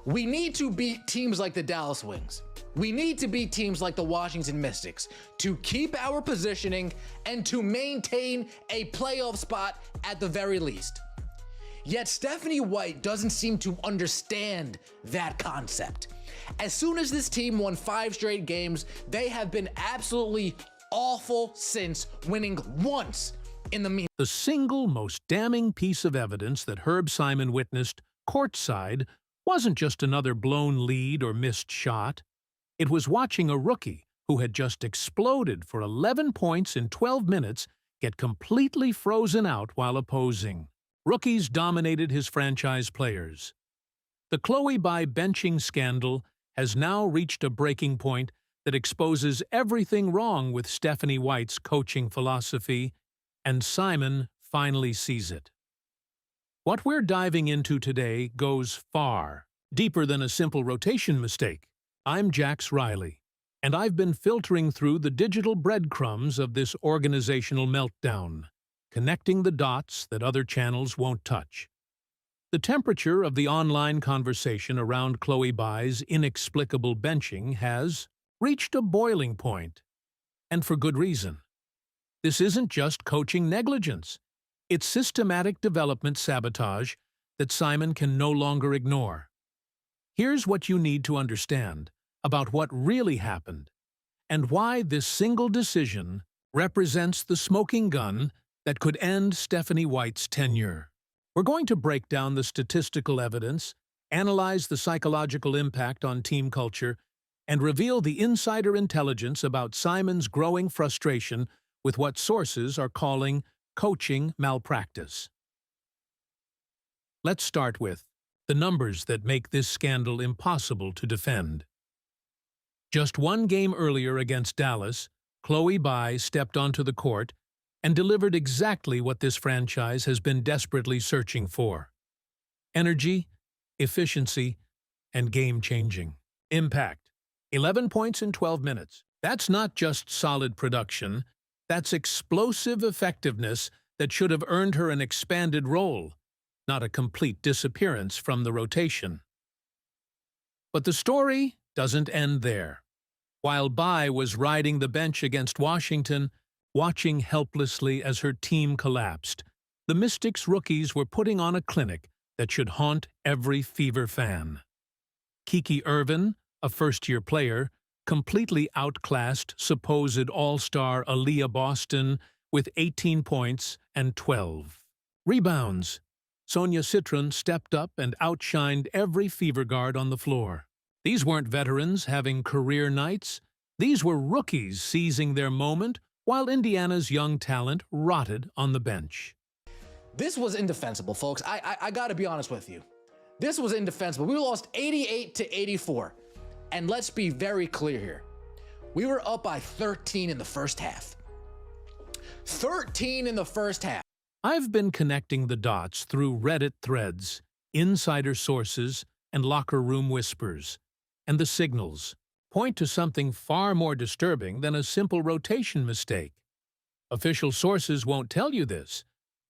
We need to beat teams like the Dallas Wings. We need to beat teams like the Washington Mystics to keep our positioning and to maintain a playoff spot at the very least. Yet Stephanie White doesn't seem to understand that concept. As soon as this team won 5 straight games, they have been absolutely awful since, winning once in the The single most damning piece of evidence that Herb Simon witnessed courtside wasn't just another blown lead or missed shot. It was watching a rookie who had just exploded for 11 points in 12 minutes get completely frozen out while opposing. Rookies dominated his franchise players. The Chloe Bai benching scandal has now reached a breaking point that exposes everything wrong with Stephanie White's coaching philosophy, and Simon finally sees it. What we're diving into today goes far, deeper than a simple rotation mistake. I'm Jax Riley, and I've been filtering through the digital breadcrumbs of this organizational meltdown, connecting the dots that other channels won't touch. The temperature of the online conversation around Chloe Bai's inexplicable benching has reached a boiling point, and for good reason. This isn't just coaching negligence. It's systematic development sabotage that Simon can no longer ignore. Here's what you need to understand about what really happened and why this single decision represents the smoking gun that could end Stephanie White's tenure. We're going to break down the statistical evidence, analyze the psychological impact on team culture, and reveal the insider intelligence about Simon's growing frustration with what sources are calling coaching malpractice. Let's start with the numbers that make this scandal impossible to defend. Just 1 game earlier against Dallas, Chloe Bai stepped onto the court and delivered exactly what this franchise has been desperately searching for: energy, efficiency, and game-changing impact. 11 points in 12 minutes. That's not just solid production, that's explosive effectiveness that should have earned her an expanded role, not a complete disappearance from the rotation. But the story doesn't end there. While Bai was riding the bench against Washington, watching helplessly as her team collapsed, the Mystics rookies were putting on a clinic that should haunt every Fever fan. Kiki Irvin, a first-year player, completely outclassed supposed all-star Aaliyah Boston with 18 points and 12 rebounds. Sonia Citron stepped up and outshined every Fever guard on the floor. These weren't veterans having career nights. These were rookies seizing their moment while Indiana's young talent rotted on the bench. This was indefensible, folks. I gotta be honest with you. This was indefensible. We lost 88-84. And let's be very clear here. We were up by 13 in the first half. 13 in the first half. I've been connecting the dots through Reddit threads, insider sources, and locker room whispers. And the signals point to something far more disturbing than a simple rotation mistake. Official sources won't tell you this,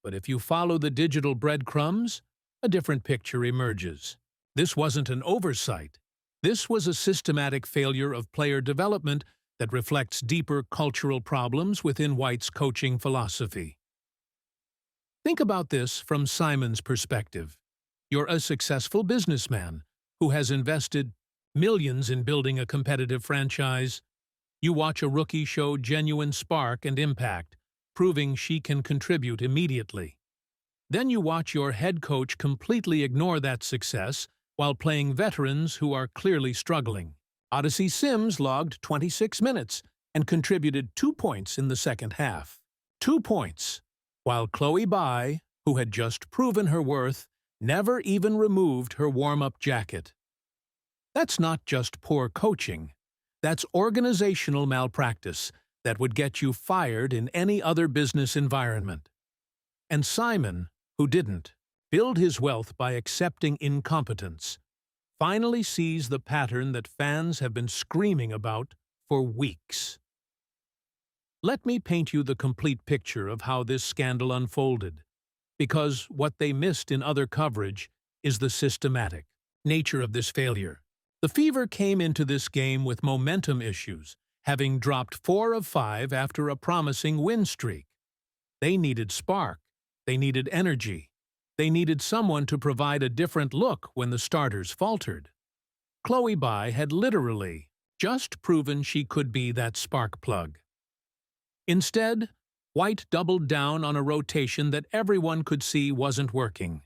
but if you follow the digital breadcrumbs, a different picture emerges. This wasn't an oversight. This was a systematic failure of player development that reflects deeper cultural problems within White's coaching philosophy. Think about this from Simon's perspective. You're a successful businessman who has invested millions in building a competitive franchise. You watch a rookie show genuine spark and impact, proving she can contribute immediately. Then you watch your head coach completely ignore that success while playing veterans who are clearly struggling. Odyssey Sims logged 26 minutes and contributed 2 points in the second half. 2 points, while Chloe Bai, who had just proven her worth, never even removed her warm-up jacket. That's not just poor coaching. That's organizational malpractice that would get you fired in any other business environment. And Simon, who didn't build his wealth by accepting incompetence, finally sees the pattern that fans have been screaming about for weeks. Let me paint you the complete picture of how this scandal unfolded, because what they missed in other coverage is the systematic, nature of this failure. The Fever came into this game with momentum issues, having dropped 4 of 5 after a promising win streak. They needed spark. They needed energy. They needed someone to provide a different look when the starters faltered. Chloe Bai had literally just proven she could be that spark plug. Instead, White doubled down on a rotation that everyone could see wasn't working.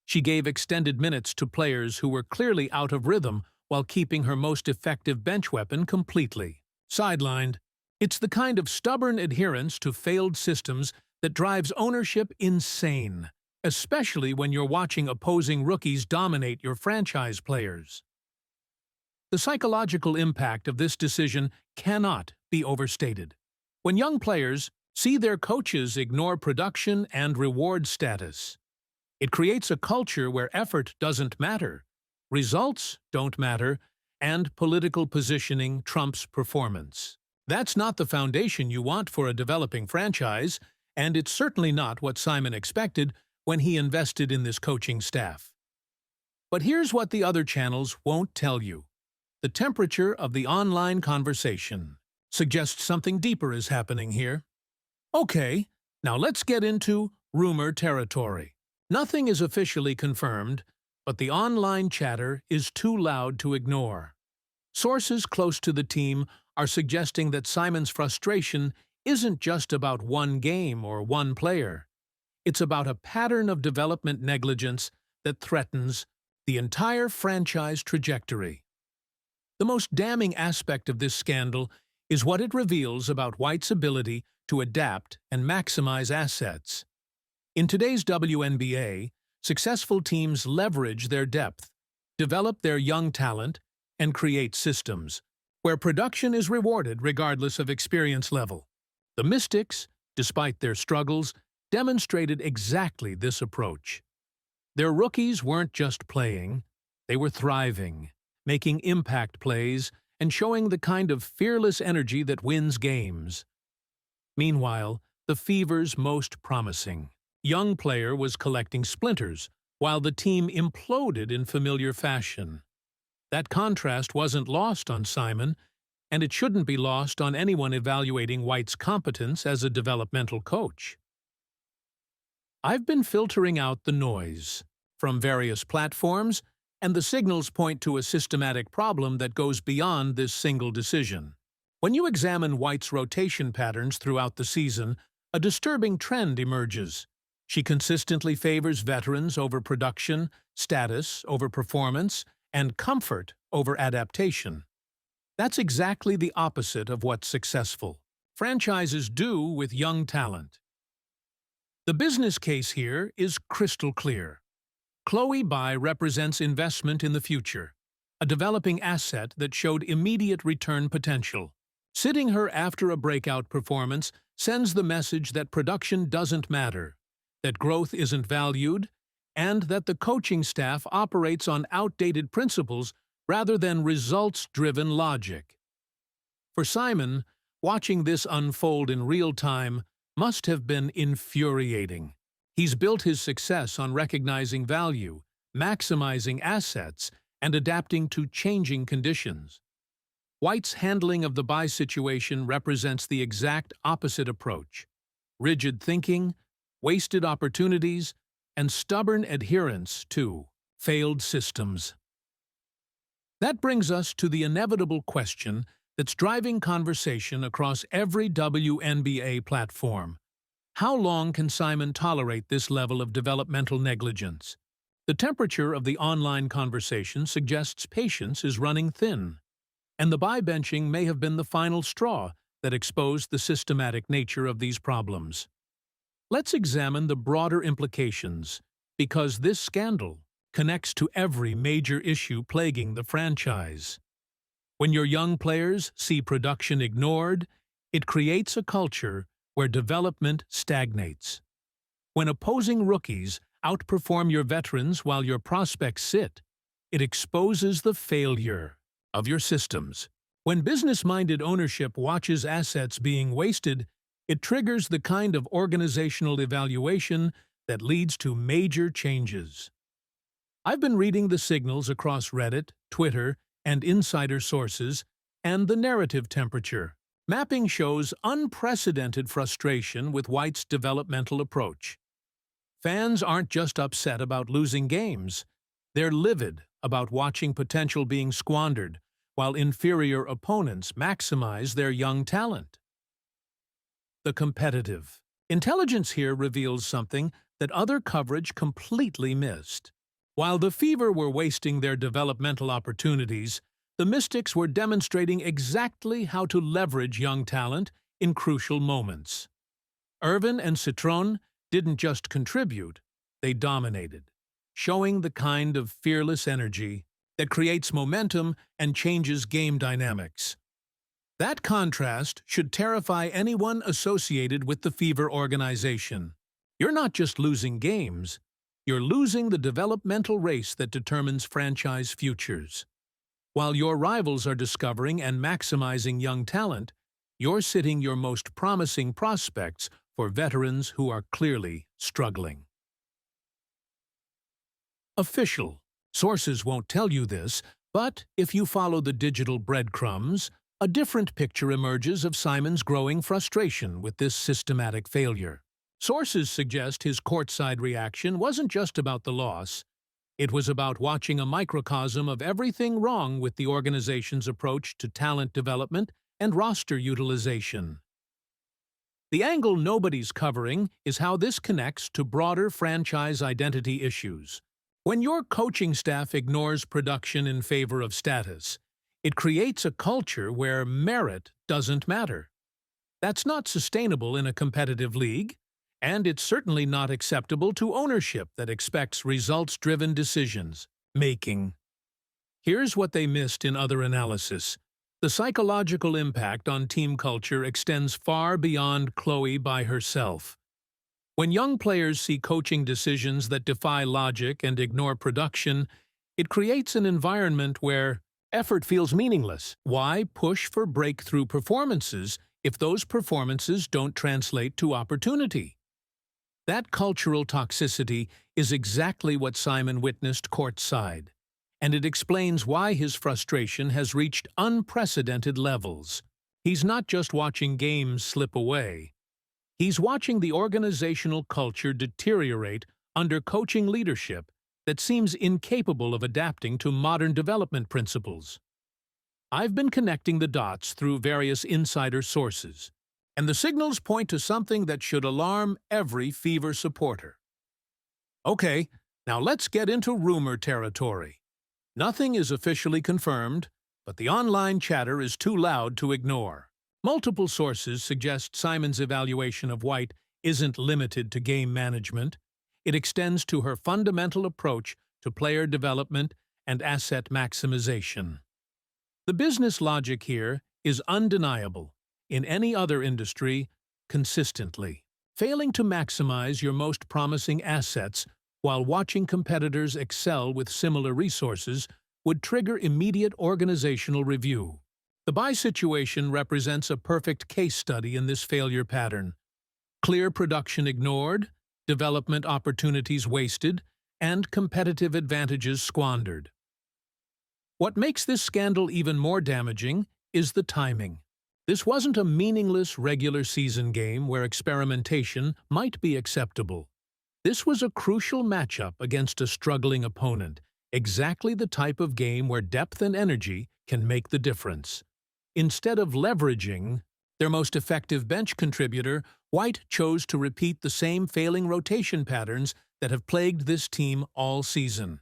She gave extended minutes to players who were clearly out of rhythm while keeping her most effective bench weapon completely sidelined. It's the kind of stubborn adherence to failed systems that drives ownership insane, especially when you're watching opposing rookies dominate your franchise players. The psychological impact of this decision cannot be overstated. When young players see their coaches ignore production and reward status, it creates a culture where effort doesn't matter, results don't matter, and political positioning trumps performance. That's not the foundation you want for a developing franchise, and it's certainly not what Simon expected when he invested in this coaching staff. But here's what the other channels won't tell you. The temperature of the online conversation suggests something deeper is happening here. Okay, now let's get into rumor territory. Nothing is officially confirmed, but the online chatter is too loud to ignore. Sources close to the team are suggesting that Simon's frustration isn't just about one game or one player. It's about a pattern of development negligence that threatens the entire franchise trajectory. The most damning aspect of this scandal is what it reveals about White's ability to adapt and maximize assets. In today's WNBA, successful teams leverage their depth, develop their young talent, and create systems where production is rewarded regardless of experience level. The Mystics, despite their struggles, demonstrated exactly this approach. Their rookies weren't just playing, they were thriving, making impact plays, and showing the kind of fearless energy that wins games. Meanwhile, the Fever's most promising young player was collecting splinters, while the team imploded in familiar fashion. That contrast wasn't lost on Simon, and it shouldn't be lost on anyone evaluating White's competence as a developmental coach. I've been filtering out the noise from various platforms, and the signals point to a systematic problem that goes beyond this single decision. When you examine White's rotation patterns throughout the season, a disturbing trend emerges. She consistently favors veterans over production, status over performance, and comfort over adaptation. That's exactly the opposite of what's successful franchises do with young talent. The business case here is crystal clear. Chloe Bai represents investment in the future, a developing asset that showed immediate return potential. Sitting her after a breakout performance sends the message that production doesn't matter, that growth isn't valued, and that the coaching staff operates on outdated principles rather than results-driven logic. For Simon, watching this unfold in real time must have been infuriating. He's built his success on recognizing value, maximizing assets, and adapting to changing conditions. White's handling of the Bai situation represents the exact opposite approach: rigid thinking, wasted opportunities, and stubborn adherence to failed systems. That brings us to the inevitable question that's driving conversation across every WNBA platform. How long can Simon tolerate this level of developmental negligence? The temperature of the online conversation suggests patience is running thin, and the Bai-benching may have been the final straw that exposed the systematic nature of these problems. Let's examine the broader implications, because this scandal connects to every major issue plaguing the franchise. When your young players see production ignored, it creates a culture where development stagnates. When opposing rookies outperform your veterans while your prospects sit, it exposes the failure of your systems. When business-minded ownership watches assets being wasted, it triggers the kind of organizational evaluation that leads to major changes. I've been reading the signals across Reddit, Twitter, and insider sources, and the narrative temperature. Mapping shows unprecedented frustration with White's developmental approach. Fans aren't just upset about losing games. They're livid about watching potential being squandered, while inferior opponents maximize their young talent. The competitive. Intelligence here reveals something that other coverage completely missed. While the Fever were wasting their developmental opportunities, the Mystics were demonstrating exactly how to leverage young talent in crucial moments. Irvin and Citron didn't just contribute, they dominated, showing the kind of fearless energy that creates momentum and changes game dynamics. That contrast should terrify anyone associated with the Fever organization. You're not just losing games, you're losing the developmental race that determines franchise futures. While your rivals are discovering and maximizing young talent, you're sitting your most promising prospects for veterans who are clearly struggling. Official. Sources won't tell you this, but if you follow the digital breadcrumbs, a different picture emerges of Simon's growing frustration with this systematic failure. Sources suggest his courtside reaction wasn't just about the loss. It was about watching a microcosm of everything wrong with the organization's approach to talent development and roster utilization. The angle nobody's covering is how this connects to broader franchise identity issues. When your coaching staff ignores production in favor of status, it creates a culture where merit doesn't matter. That's not sustainable in a competitive league, and it's certainly not acceptable to ownership that expects results-driven decision-making. Here's what they missed in other analysis. The psychological impact on team culture extends far beyond Chloe by herself. When young players see coaching decisions that defy logic and ignore production, it creates an environment where effort feels meaningless. Why push for breakthrough performances if those performances don't translate to opportunity? That cultural toxicity is exactly what Simon witnessed courtside, and it explains why his frustration has reached unprecedented levels. He's not just watching games slip away. He's watching the organizational culture deteriorate under coaching leadership that seems incapable of adapting to modern development principles. I've been connecting the dots through various insider sources, and the signals point to something that should alarm every Fever supporter. Okay, now let's get into rumor territory. Nothing is officially confirmed, but the online chatter is too loud to ignore. Multiple sources suggest Simon's evaluation of White isn't limited to game management. It extends to her fundamental approach to player development and asset maximization. The business logic here is undeniable. In any other industry, consistently. Failing to maximize your most promising assets while watching competitors excel with similar resources would trigger immediate organizational review. The buy situation represents a perfect case study in this failure pattern. Clear production ignored, development opportunities wasted, and competitive advantages squandered. What makes this scandal even more damaging is the timing. This wasn't a meaningless regular season game where experimentation might be acceptable. This was a crucial matchup against a struggling opponent, exactly the type of game where depth and energy can make the difference. Instead of leveraging their most effective bench contributor, White chose to repeat the same failing rotation patterns that have plagued this team all season.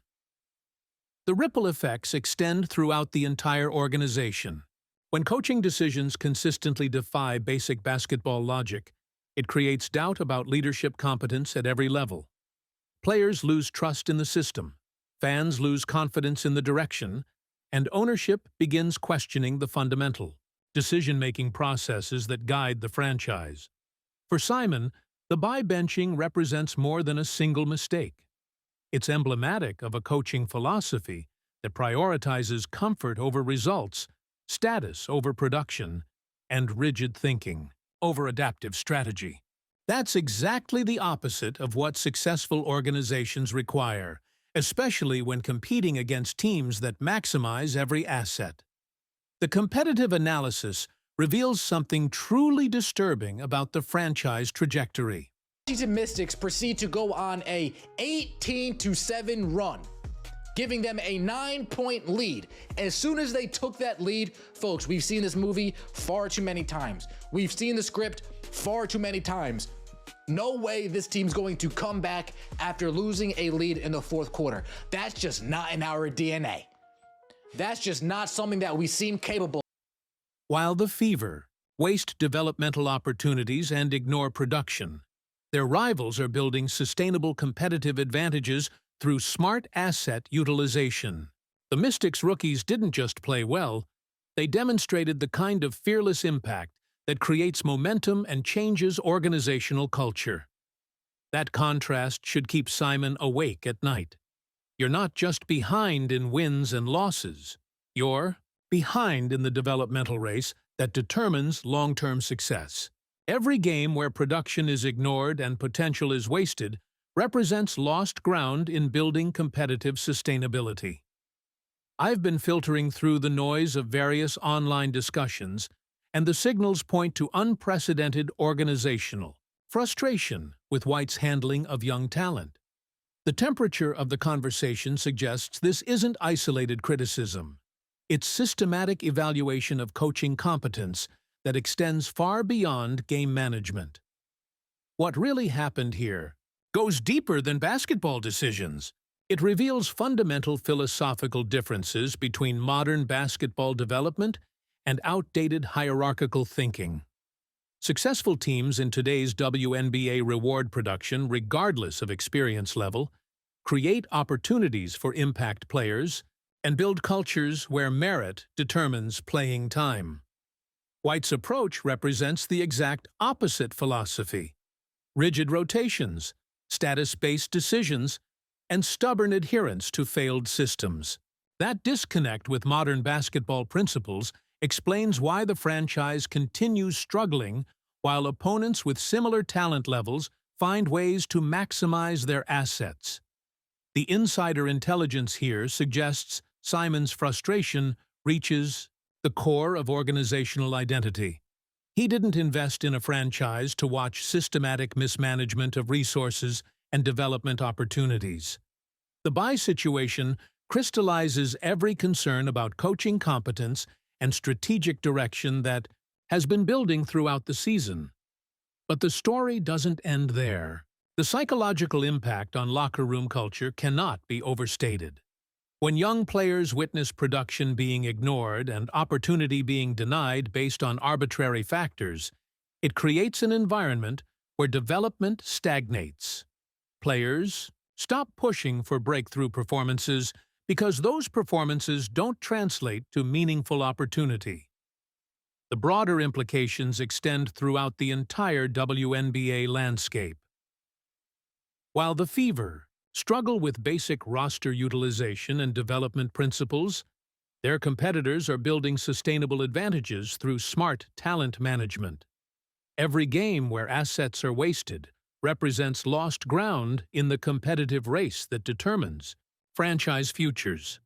The ripple effects extend throughout the entire organization. When coaching decisions consistently defy basic basketball logic, it creates doubt about leadership competence at every level. Players lose trust in the system, fans lose confidence in the direction, and ownership begins questioning the fundamental decision-making processes that guide the franchise. For Simon, the buy-benching represents more than a single mistake. It's emblematic of a coaching philosophy that prioritizes comfort over results, status over production, and rigid thinking over adaptive strategy. That's exactly the opposite of what successful organizations require, especially when competing against teams that maximize every asset. The competitive analysis reveals something truly disturbing about the franchise trajectory. Washington Mystics proceed to go on a 18-7 run, giving them a 9-point lead. As soon as they took that lead, folks, we've seen this movie far too many times. We've seen the script far too many times. No way this team's going to come back after losing a lead in the fourth quarter. That's just not in our DNA. That's just not something that we seem capable. While the Fever waste developmental opportunities and ignore production, their rivals are building sustainable competitive advantages through smart asset utilization. The Mystics rookies didn't just play well, they demonstrated the kind of fearless impact that creates momentum and changes organizational culture. That contrast should keep Simon awake at night. You're not just behind in wins and losses, you're behind in the developmental race that determines long-term success. Every game where production is ignored and potential is wasted represents lost ground in building competitive sustainability. I've been filtering through the noise of various online discussions, and the signals point to unprecedented organizational frustration with White's handling of young talent. The temperature of the conversation suggests this isn't isolated criticism. It's systematic evaluation of coaching competence that extends far beyond game management. What really happened here goes deeper than basketball decisions. It reveals fundamental philosophical differences between modern basketball development and outdated hierarchical thinking. Successful teams in today's WNBA reward production, regardless of experience level, create opportunities for impact players and build cultures where merit determines playing time. White's approach represents the exact opposite philosophy: rigid rotations, status-based decisions, and stubborn adherence to failed systems. That disconnect with modern basketball principles explains why the franchise continues struggling while opponents with similar talent levels find ways to maximize their assets. The insider intelligence here suggests Simon's frustration reaches the core of organizational identity. He didn't invest in a franchise to watch systematic mismanagement of resources and development opportunities. The buy situation crystallizes every concern about coaching competence and strategic direction that has been building throughout the season. But the story doesn't end there. The psychological impact on locker room culture cannot be overstated. When young players witness production being ignored and opportunity being denied based on arbitrary factors, it creates an environment where development stagnates. Players stop pushing for breakthrough performances because those performances don't translate to meaningful opportunity. The broader implications extend throughout the entire WNBA landscape. While the Fever struggle with basic roster utilization and development principles, their competitors are building sustainable advantages through smart talent management. Every game where assets are wasted represents lost ground in the competitive race that determines franchise futures.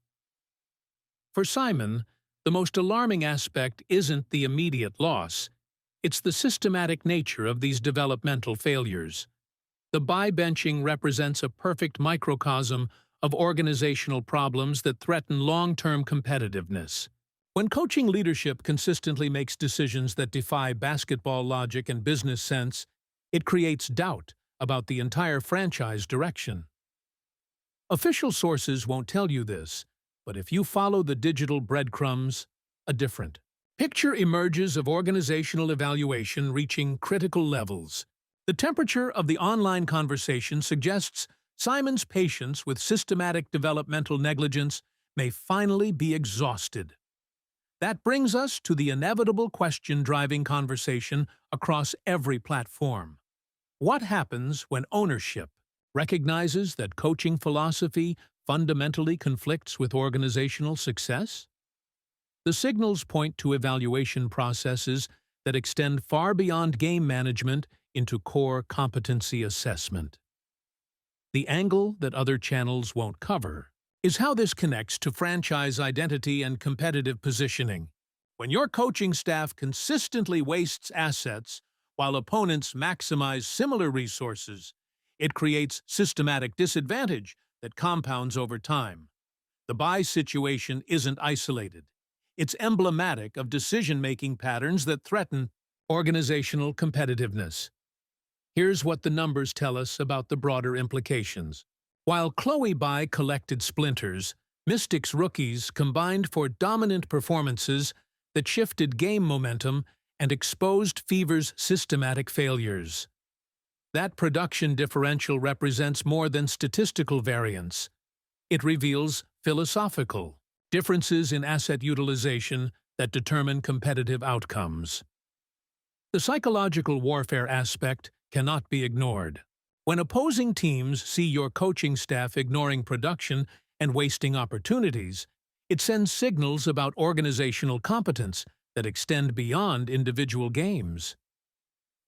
For Simon, the most alarming aspect isn't the immediate loss, it's the systematic nature of these developmental failures. The buy-benching represents a perfect microcosm of organizational problems that threaten long-term competitiveness. When coaching leadership consistently makes decisions that defy basketball logic and business sense, it creates doubt about the entire franchise direction. Official sources won't tell you this, but if you follow the digital breadcrumbs, a different picture emerges of organizational evaluation reaching critical levels. The temperature of the online conversation suggests Simon's patience with systematic developmental negligence may finally be exhausted. That brings us to the inevitable question driving conversation across every platform. What happens when ownership recognizes that coaching philosophy fundamentally conflicts with organizational success? The signals point to evaluation processes that extend far beyond game management into core competency assessment. The angle that other channels won't cover is how this connects to franchise identity and competitive positioning. When your coaching staff consistently wastes assets while opponents maximize similar resources, it creates systematic disadvantage that compounds over time. The buy situation isn't isolated. It's emblematic of decision-making patterns that threaten organizational competitiveness. Here's what the numbers tell us about the broader implications. While Chloe Bai collected splinters, Mystics rookies combined for dominant performances that shifted game momentum and exposed Fever's systematic failures. That production differential represents more than statistical variance. It reveals philosophical differences in asset utilization that determine competitive outcomes. The psychological warfare aspect cannot be ignored. When opposing teams see your coaching staff ignoring production and wasting opportunities, it sends signals about organizational competence that extend beyond individual games.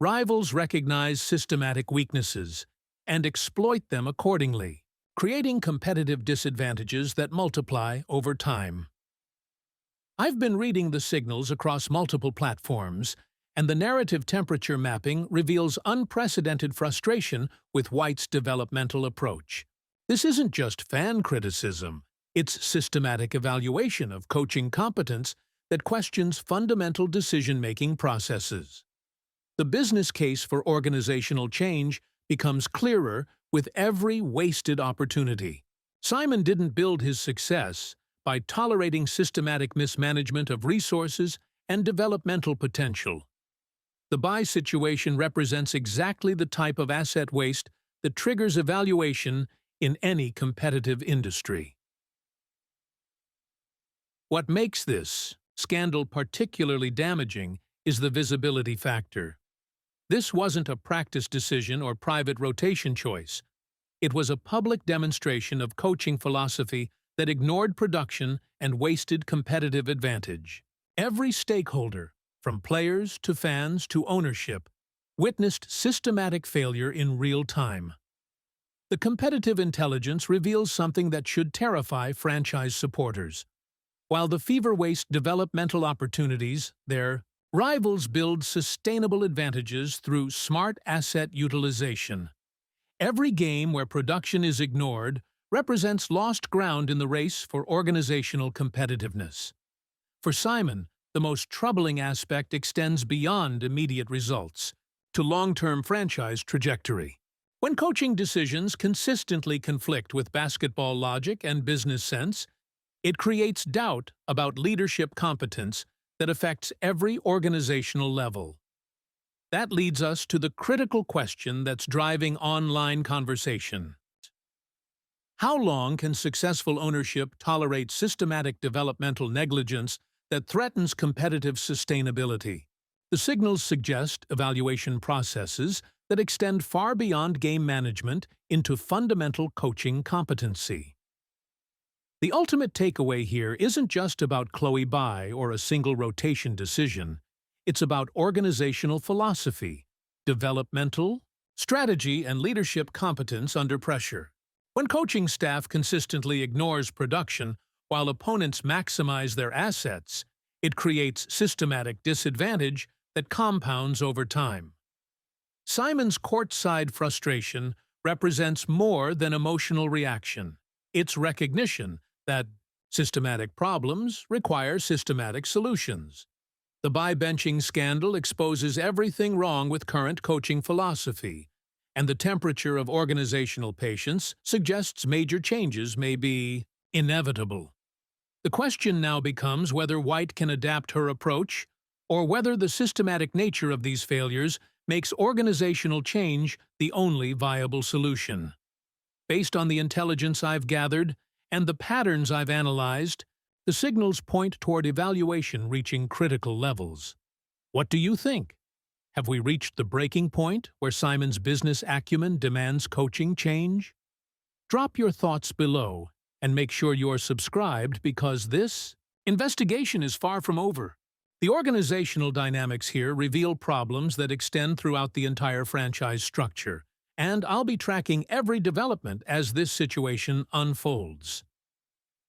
Rivals recognize systematic weaknesses and exploit them accordingly, creating competitive disadvantages that multiply over time. I've been reading the signals across multiple platforms, and the narrative temperature mapping reveals unprecedented frustration with White's developmental approach. This isn't just fan criticism, it's systematic evaluation of coaching competence that questions fundamental decision-making processes. The business case for organizational change becomes clearer with every wasted opportunity. Simon didn't build his success by tolerating systematic mismanagement of resources and developmental potential. The buy situation represents exactly the type of asset waste that triggers evaluation in any competitive industry. What makes this scandal particularly damaging is the visibility factor. This wasn't a practice decision or private rotation choice. It was a public demonstration of coaching philosophy that ignored production and wasted competitive advantage. Every stakeholder, from players to fans to ownership, witnessed systematic failure in real time. The competitive intelligence reveals something that should terrify franchise supporters. While the Fever waste developmental opportunities, their rivals build sustainable advantages through smart asset utilization. Every game where production is ignored represents lost ground in the race for organizational competitiveness. For Simon, the most troubling aspect extends beyond immediate results to long-term franchise trajectory. When coaching decisions consistently conflict with basketball logic and business sense, it creates doubt about leadership competence that affects every organizational level. That leads us to the critical question that's driving online conversation. How long can successful ownership tolerate systematic developmental negligence that threatens competitive sustainability? The signals suggest evaluation processes that extend far beyond game management into fundamental coaching competency. The ultimate takeaway here isn't just about Chloe Bai or a single rotation decision. It's about organizational philosophy, developmental, strategy, and leadership competence under pressure. When coaching staff consistently ignores production while opponents maximize their assets, it creates systematic disadvantage that compounds over time. Simon's courtside frustration represents more than emotional reaction. It's recognition that systematic problems require systematic solutions. The buy-benching scandal exposes everything wrong with current coaching philosophy, and the temperature of organizational patience suggests major changes may be inevitable. The question now becomes whether White can adapt her approach, or whether the systematic nature of these failures makes organizational change the only viable solution. Based on the intelligence I've gathered and the patterns I've analyzed, the signals point toward evaluation reaching critical levels. What do you think? Have we reached the breaking point where Simon's business acumen demands coaching change? Drop your thoughts below and make sure you're subscribed, because this investigation is far from over. The organizational dynamics here reveal problems that extend throughout the entire franchise structure, and I'll be tracking every development as this situation unfolds.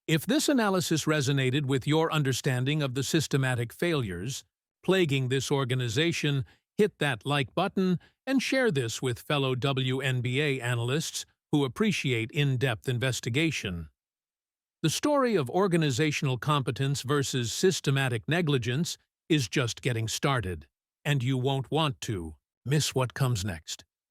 If this analysis resonated with your understanding of the systematic failures plaguing this organization, hit that like button and share this with fellow WNBA analysts who appreciate in-depth investigation. The story of organizational competence versus systematic negligence is just getting started, and you won't want to miss what comes next.